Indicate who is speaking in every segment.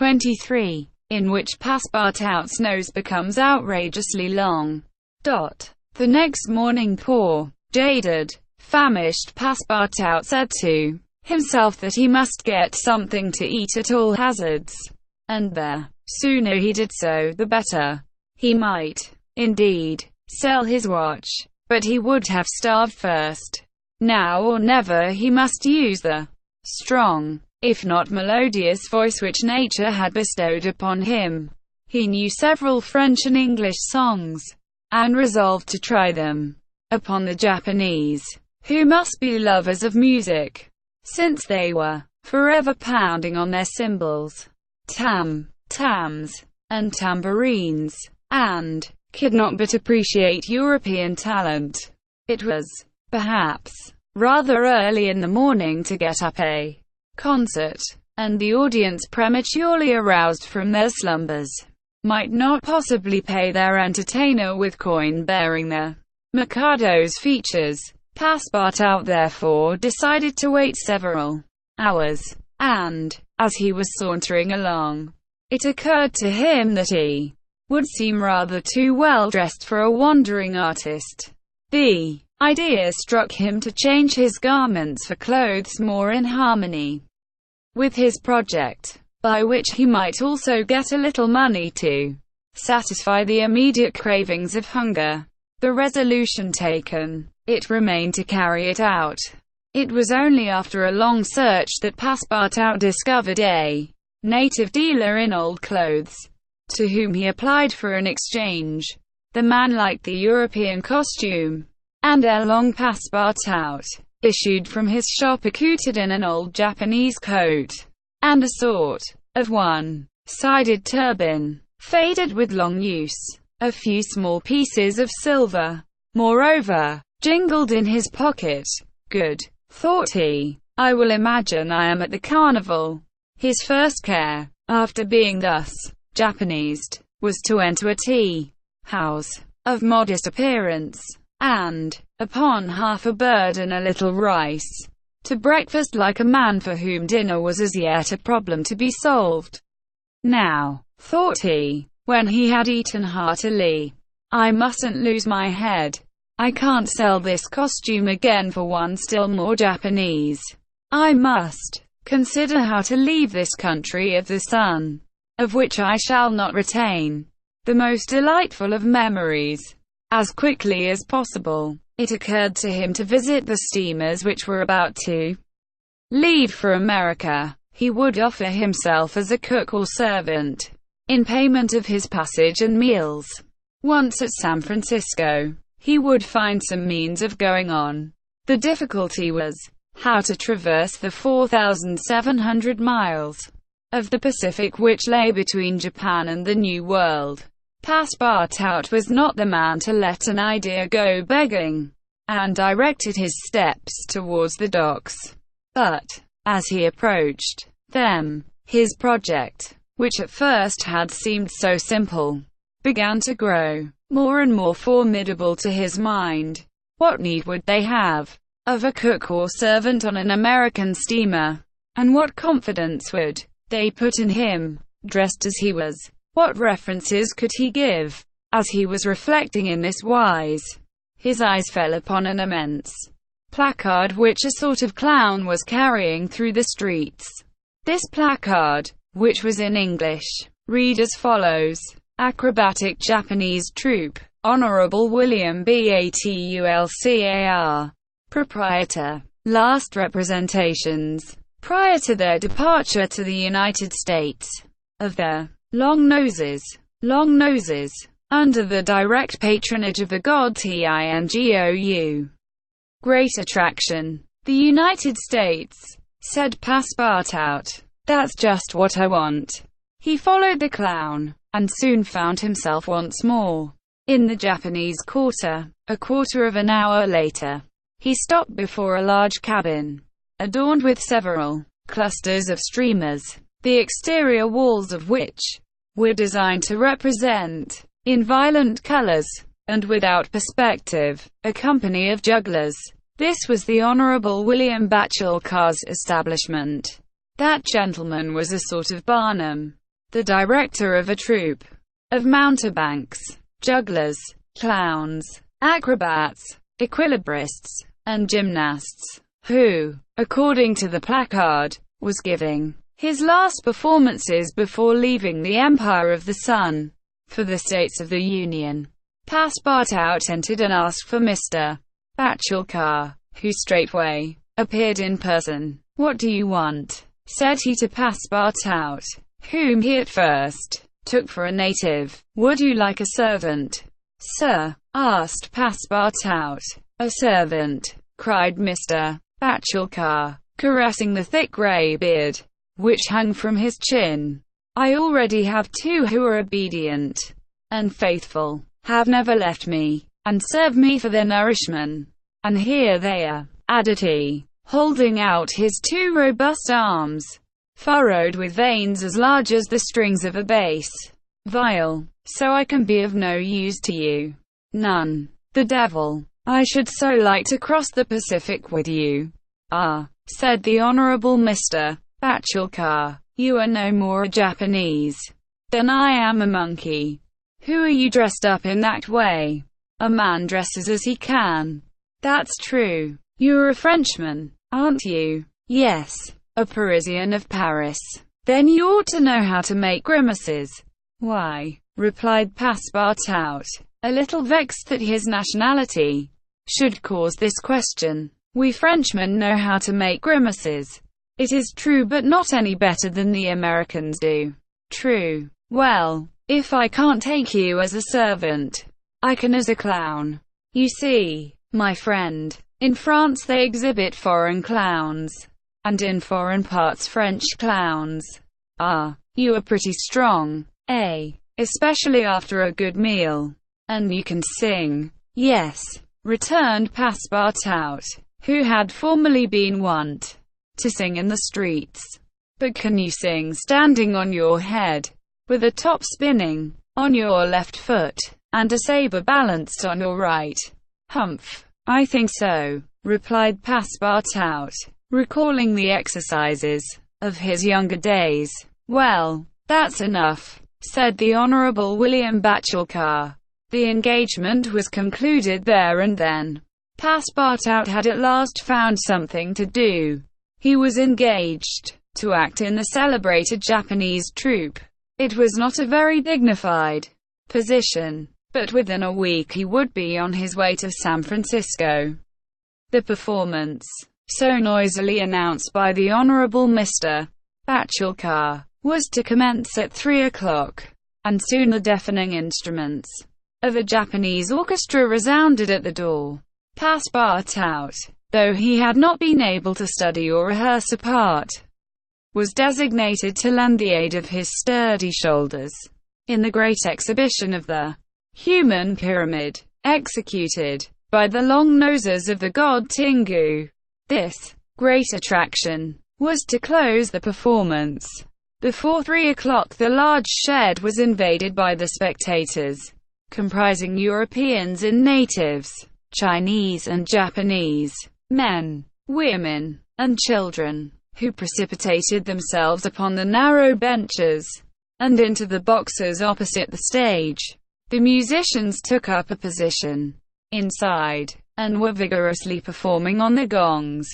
Speaker 1: XXIII, in which Passepartout's nose becomes outrageously long. The next morning poor, jaded, famished Passepartout said to himself that he must get something to eat at all hazards, and the sooner he did so, the better. He might, indeed, sell his watch, but he would have starved first. Now or never he must use the strong, if not melodious voice which nature had bestowed upon him. He knew several French and English songs, and resolved to try them upon the Japanese, who must be lovers of music, since they were forever pounding on their cymbals, tams, and tambourines, and could not but appreciate European talent. It was, perhaps, rather early in the morning to get up a concert, and the audience, prematurely aroused from their slumbers, might not possibly pay their entertainer with coin bearing the Mikado's features. Passepartout therefore decided to wait several hours, and, as he was sauntering along, it occurred to him that he would seem rather too well dressed for a wandering artist. The idea struck him to change his garments for clothes more in harmony with his project, by which he might also get a little money to satisfy the immediate cravings of hunger. The resolution taken, it remained to carry it out. It was only after a long search that Passepartout discovered a native dealer in old clothes, to whom he applied for an exchange. The man liked the European costume, and ere long Passepartout issued from his shop accoutered in an old Japanese coat, and a sort of one-sided turban, faded with long use. A few small pieces of silver, moreover, jingled in his pocket. Good, thought he, I will imagine I am at the carnival. His first care, after being thus Japanesed, was to enter a tea house of modest appearance, and, upon half a bird and a little rice, to breakfast like a man for whom dinner was as yet a problem to be solved. Now, thought he, when he had eaten heartily, I mustn't lose my head. I can't sell this costume again for one still more Japanese. I must consider how to leave this country of the sun, of which I shall not retain the most delightful of memories, as quickly as possible. It occurred to him to visit the steamers which were about to leave for America. He would offer himself as a cook or servant, in payment of his passage and meals. Once at San Francisco, he would find some means of going on. The difficulty was, how to traverse the 4,700 miles of the Pacific which lay between Japan and the New World. Passepartout was not the man to let an idea go begging, and directed his steps towards the docks. But, as he approached them, his project, which at first had seemed so simple, began to grow more and more formidable to his mind. What need would they have of a cook or servant on an American steamer? And what confidence would they put in him, dressed as he was? What references could he give? As he was reflecting in this wise, his eyes fell upon an immense placard which a sort of clown was carrying through the streets. This placard, which was in English, read as follows: Acrobatic Japanese Troupe, Honorable William Batulcar, Proprietor. Last representations, prior to their departure to the United States, of the Long Noses, under the direct patronage of the god Tingou. Great attraction. The United States, said Passepartout. That's just what I want. He followed the clown, and soon found himself once more in the Japanese quarter. A quarter of an hour later, he stopped before a large cabin, adorned with several clusters of streamers, the exterior walls of which were designed to represent, in violent colors, and without perspective, a company of jugglers. This was the Honorable William Batulcar's establishment. That gentleman was a sort of Barnum, the director of a troupe of mountebanks, jugglers, clowns, acrobats, equilibrists, and gymnasts, who, according to the placard, was giving his last performances before leaving the Empire of the Sun for the States of the Union. Passepartout entered and asked for Mr. Batulcar, who straightway appeared in person. "What do you want?" said he to Passepartout, whom he at first took for a native. "Would you like a servant, sir?" asked Passepartout. "A servant!" cried Mr. Batulcar, caressing the thick grey beard which hung from his chin. "I already have two who are obedient and faithful, have never left me, and serve me for their nourishment. And here they are," added he, holding out his two robust arms, furrowed with veins as large as the strings of a bass viol. "So I can be of no use to you?" "None." "The devil! I should so like to cross the Pacific with you." "Ah," said the Honorable Mr. Batulcar, "you are no more a Japanese than I am a monkey. Who are you dressed up in that way?" "A man dresses as he can." "That's true. You're a Frenchman, aren't you?" "Yes." "A Parisian of Paris. Then you ought to know how to make grimaces." "Why?" replied Passepartout, a little vexed that his nationality should cause this question. "We Frenchmen know how to make grimaces. It is true, but not any better than the Americans do." "True. Well, if I can't take you as a servant, I can as a clown. You see, my friend, in France they exhibit foreign clowns, and in foreign parts French clowns. Ah, you are pretty strong, eh? Especially after a good meal. And you can sing." "Yes," returned Passepartout, who had formerly been wont to sing in the streets. "But can you sing standing on your head, with a top spinning on your left foot, and a saber balanced on your right?" "Humph, I think so," replied Passepartout, recalling the exercises of his younger days. "Well, that's enough," said the Honorable William Batulcar. The engagement was concluded there and then. Passepartout had at last found something to do. He was engaged to act in the celebrated Japanese troupe. It was not a very dignified position, but within a week he would be on his way to San Francisco. The performance, so noisily announced by the Honorable Mr. Batulcar, was to commence at 3 o'clock, and soon the deafening instruments of a Japanese orchestra resounded at the door. Passepartout, though he had not been able to study or rehearse a part, was designated to lend the aid of his sturdy shoulders in the great exhibition of the human pyramid, executed by the long noses of the god Tingu. This great attraction was to close the performance. Before 3 o'clock the large shed was invaded by the spectators, comprising Europeans and natives, Chinese and Japanese, men, women, and children, who precipitated themselves upon the narrow benches and into the boxes opposite the stage. The musicians took up a position inside, and were vigorously performing on the gongs,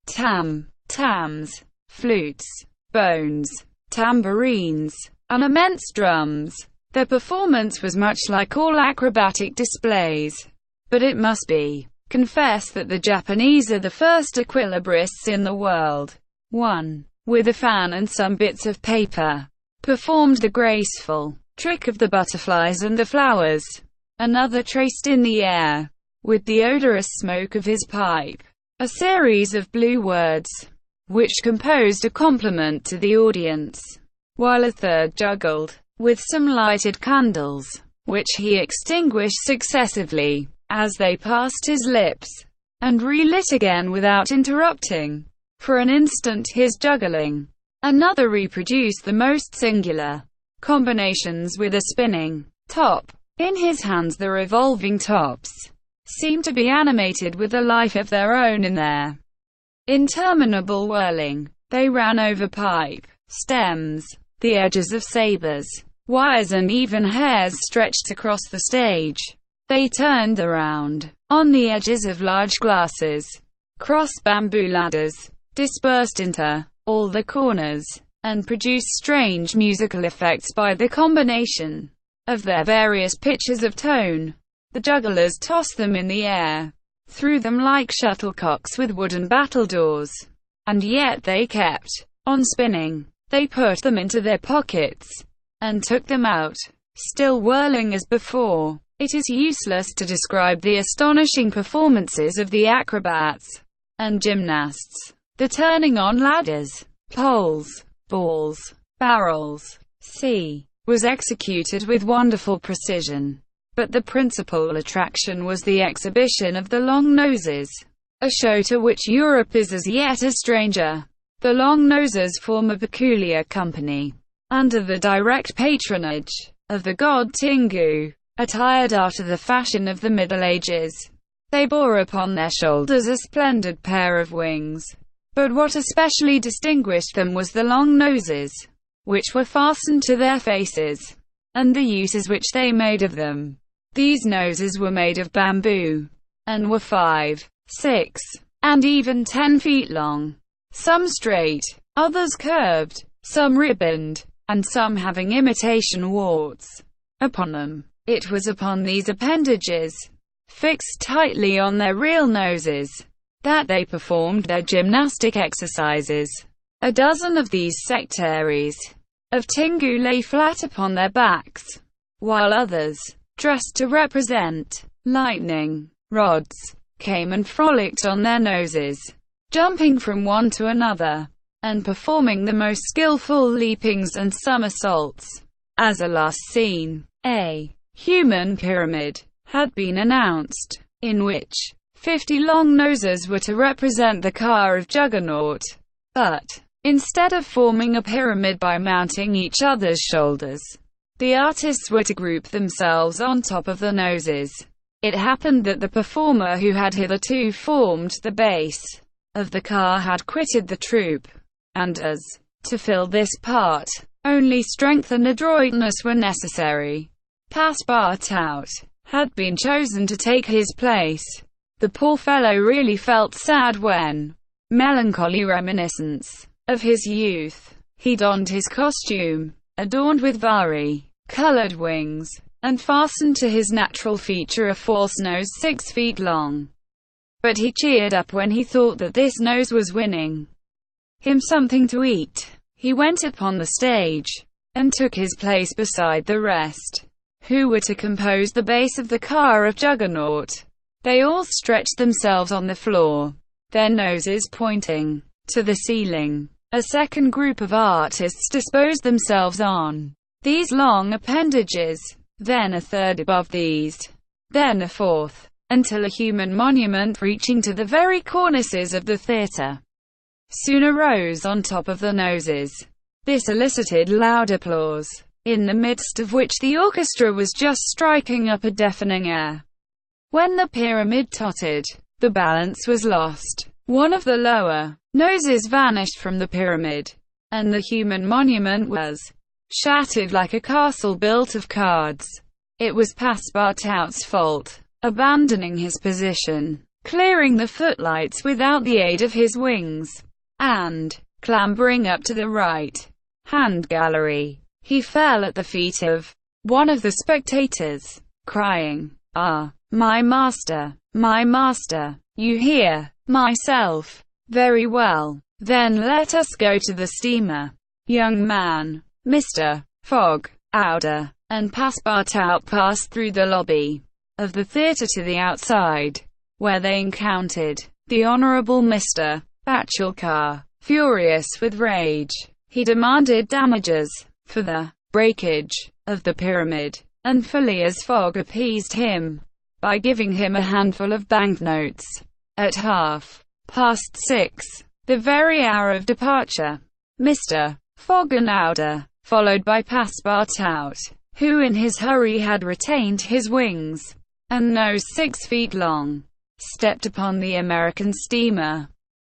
Speaker 1: tams, flutes, bones, tambourines, and immense drums. Their performance was much like all acrobatic displays, but it must be confessed that the Japanese are the first equilibrists in the world. One, with a fan and some bits of paper, performed the graceful trick of the butterflies and the flowers. Another traced in the air, with the odorous smoke of his pipe, a series of blue words, which composed a compliment to the audience, while a third juggled with some lighted candles, which he extinguished successively as they passed his lips, and relit again without interrupting for an instant his juggling. Another reproduced the most singular combinations with a spinning top in his hands. The revolving tops seemed to be animated with a life of their own in their interminable whirling. They ran over pipe stems, The edges of sabers, wires and even hairs stretched across the stage. They turned around on the edges of large glasses, crossed bamboo ladders, dispersed into all the corners, and produced strange musical effects by the combination of their various pitches of tone. The jugglers tossed them in the air, threw them like shuttlecocks with wooden battledores, and yet they kept on spinning. They put them into their pockets, and took them out, still whirling as before. It is useless to describe the astonishing performances of the acrobats and gymnasts. The turning on ladders, poles, balls, barrels, was executed with wonderful precision. But the principal attraction was the exhibition of the long noses, a show to which Europe is as yet a stranger. The long noses form a peculiar company, under the direct patronage of the god Tingu, attired after the fashion of the Middle Ages. They bore upon their shoulders a splendid pair of wings. But what especially distinguished them was the long noses, which were fastened to their faces, and the uses which they made of them. These noses were made of bamboo, and were 5, 6, and even 10 feet long, some straight, others curved, some ribboned, and some having imitation warts upon them. It was upon these appendages, fixed tightly on their real noses, that they performed their gymnastic exercises. A dozen of these sectaries of Tingu lay flat upon their backs, while others, dressed to represent lightning rods, came and frolicked on their noses, jumping from one to another, and performing the most skillful leapings and somersaults. As a last scene, a human pyramid had been announced, in which 50 long noses were to represent the car of Juggernaut. But, instead of forming a pyramid by mounting each other's shoulders, the artists were to group themselves on top of the noses. It happened that the performer who had hitherto formed the base of the car had quitted the troupe, and as to fill this part, only strength and adroitness were necessary. Passepartout had been chosen to take his place. The poor fellow really felt sad when, melancholy reminiscence of his youth, he donned his costume, adorned with vari-colored wings, and fastened to his natural feature a false nose 6 feet long. But he cheered up when he thought that this nose was winning him something to eat. He went upon the stage, and took his place beside the rest, who were to compose the base of the car of Juggernaut. They all stretched themselves on the floor, their noses pointing to the ceiling. A second group of artists disposed themselves on these long appendages, then a third above these, then a fourth, until a human monument reaching to the very cornices of the theatre soon arose on top of the noses. This elicited loud applause, in the midst of which the orchestra was just striking up a deafening air. When the pyramid tottered, the balance was lost. One of the lower noses vanished from the pyramid, and the human monument was shattered like a castle built of cards. It was Passepartout's fault, abandoning his position, clearing the footlights without the aid of his wings, and clambering up to the right-hand gallery. He fell at the feet of one of the spectators, crying, "Ah, my master, you hear, myself. Very well, then let us go to the steamer." Young man, Mr. Fogg, Ouder, and Passepartout passed through the lobby of the theatre to the outside, where they encountered the Honourable Mr. Batchelcar. Furious with rage, he demanded damages for the breakage of the pyramid, and Phileas Fogg appeased him by giving him a handful of banknotes. At 6:30, the very hour of departure, Mr. Fogg and Ouder, followed by Passepartout, who in his hurry had retained his wings and nose 6 feet long, stepped upon the American steamer.